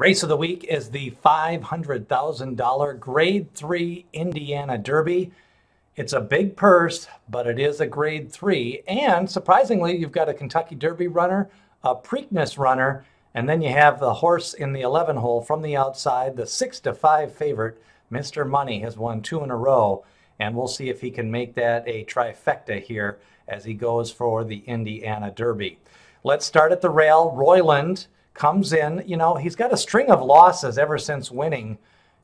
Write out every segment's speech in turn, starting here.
Race of the week is the $500,000 Grade 3 Indiana Derby. It's a big purse, but it is a Grade 3. And surprisingly, you've got a Kentucky Derby runner, a Preakness runner, and then you have the horse in the 11 hole from the outside, the 6-5 favorite. Mr. Money has won 2 in a row, and we'll see if he can make that a trifecta here as he goes for the Indiana Derby. Let's start at the rail. Royland comes in. You know, he's got a string of losses ever since winning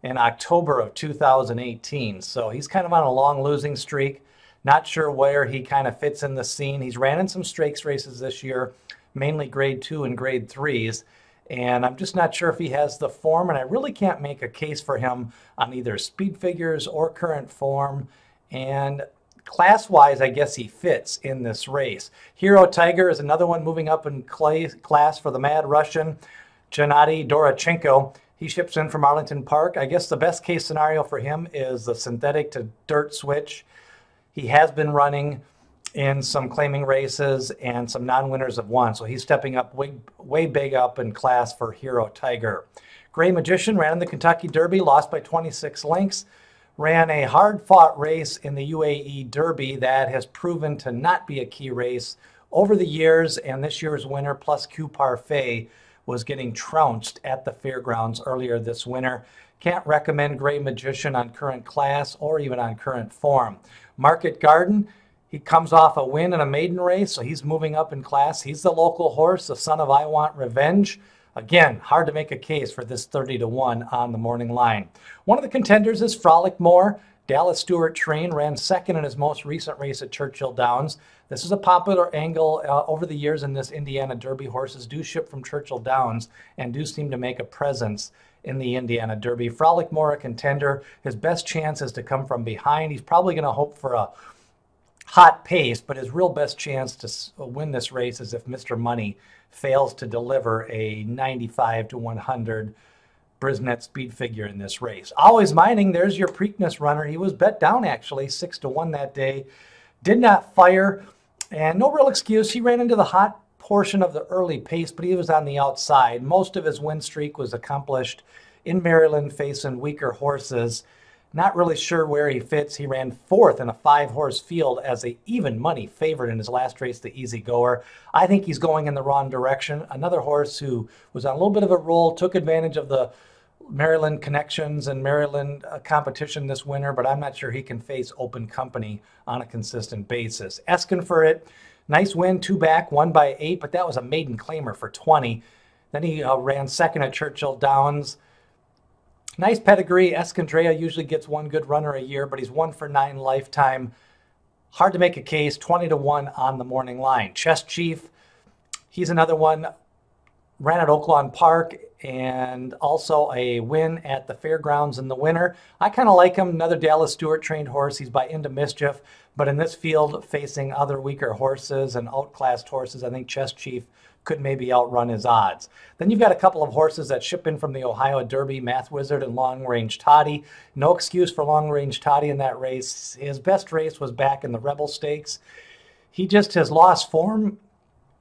in October of 2018. So he's kind of on a long losing streak. Not sure where he kind of fits in the scene. He's ran in some stakes races this year, mainly Grade 2 and Grade 3s. And I'm just not sure if he has the form, and I really can't make a case for him on either speed figures or current form. And class-wise, I guess he fits in this race. Hero Tiger is another one moving up in class for the Mad Russian, Gennady Dorochenko. He ships in from Arlington Park. I guess the best case scenario for him is the synthetic to dirt switch. He has been running in some claiming races, and some non-winners have won. So he's stepping up way big up in class for Hero Tiger. Gray Magician ran in the Kentucky Derby, lost by 26 lengths. Ran a hard-fought race in the UAE Derby that has proven to not be a key race over the years, and this year's winner, Plus Q Parfait, was getting trounced at the fairgrounds earlier this winter. Can't recommend Gray Magician on current class or even on current form. Market Garden, he comes off a win in a maiden race, so he's moving up in class. He's the local horse, the son of I Want Revenge. Again, hard to make a case for this 30-1 on the morning line. One of the contenders is Frolic More. Dallas Stewart Train ran second in his most recent race at Churchill Downs. This is a popular angle over the years in this Indiana Derby. Horses do ship from Churchill Downs and do seem to make a presence in the Indiana Derby. Frolic More, a contender. His best chance is to come from behind. He's probably going to hope for a hot pace, but his real best chance to win this race is if Mr. Money fails to deliver a 95-100 Brisnet speed figure in this race. Always Mining, there's your Preakness runner. He was bet down actually 6-1 that day. Did not fire, and no real excuse. He ran into the hot portion of the early pace, but he was on the outside. Most of his win streak was accomplished in Maryland facing weaker horses. Not really sure where he fits. He ran 4th in a 5-horse field as a even money favorite in his last race, the Easy Goer. I think he's going in the wrong direction. Another horse who was on a little bit of a roll, took advantage of the Maryland connections and Maryland competition this winter, but I'm not sure he can face open company on a consistent basis. Eskin for it. Nice win, 2 back, 1 by 8, but that was a maiden claimer for 20. Then he ran second at Churchill Downs. Nice pedigree. Escondrea usually gets 1 good runner a year, but he's 1 for 9 lifetime. Hard to make a case, 20-1 on the morning line. Chess Chief, he's another one. Ran at Oaklawn Park and also a win at the fairgrounds in the winter. I kind of like him. Another Dallas Stewart trained horse. He's by Into Mischief, but in this field facing other weaker horses and outclassed horses, I think Chess Chief could maybe outrun his odds. Then you've got a couple of horses that ship in from the Ohio Derby, Math Wizard and Long Range Toddy. No excuse for Long Range Toddy in that race. His best race was back in the Rebel Stakes. He just has lost form,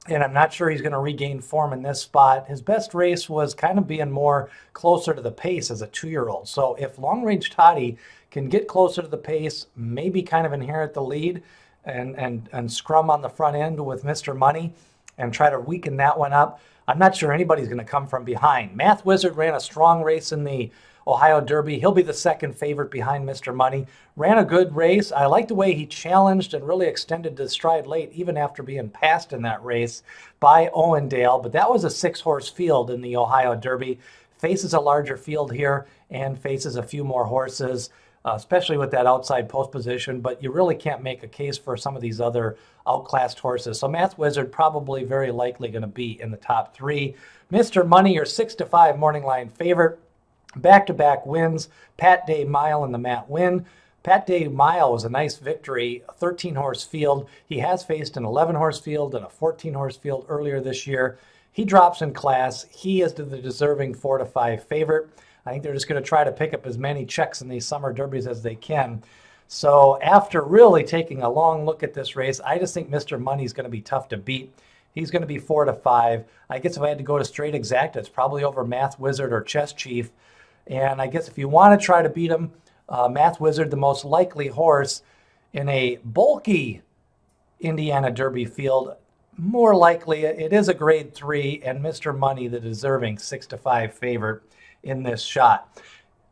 and I'm not sure he's going to regain form in this spot. His best race was kind of being more closer to the pace as a 2-year-old. So if Long Range Toddy can get closer to the pace, maybe kind of inherit the lead and scrum on the front end with Mr. Money, and try to weaken that one up, I'm not sure anybody's going to come from behind. Math Wizard ran a strong race in the Ohio Derby. He'll be the second favorite behind Mr. Money. Ran a good race. I like the way he challenged and really extended the stride late, even after being passed in that race by Owendale. But that was a 6-horse field in the Ohio Derby. Faces a larger field here and faces a few more horses, especially with that outside post position, but you really can't make a case for some of these other outclassed horses. So Math Wizard probably very likely going to be in the top 3. Mr. Money, your 6-5 morning line favorite. Back-to-back wins. Pat Day Mile and the Matt Win. Pat Day Mile was a nice victory, a 13-horse field. He has faced an 11-horse field and a 14-horse field earlier this year. He drops in class. He is the deserving 4-5 favorite. I think they're just going to try to pick up as many checks in these summer derbies as they can. So after really taking a long look at this race, I just think Mr. Money's going to be tough to beat. He's going to be 4 to 5. I guess if I had to go to straight exact, it's probably over Math Wizard or Chess Chief. And I guess if you want to try to beat him, Math Wizard, the most likely horse in a bulky Indiana Derby field, more likely it is a grade 3, and Mr. Money, the deserving 6 to 5 favorite in this shot.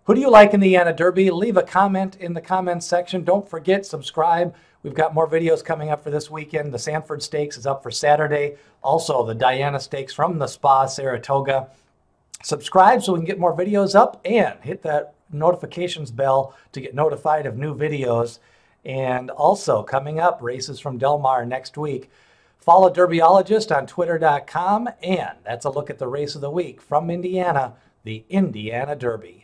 Who do you like in the Indiana Derby? Leave a comment in the comments section. Don't forget, subscribe. We've got more videos coming up for this weekend. The Sanford Stakes is up for Saturday. Also, the Diana Stakes from the Spa, Saratoga. Subscribe so we can get more videos up, and hit that notifications bell to get notified of new videos. And also, coming up, races from Del Mar next week. Follow Derbyologist on Twitter.com, and that's a look at the race of the week from Indiana, the Indiana Derby.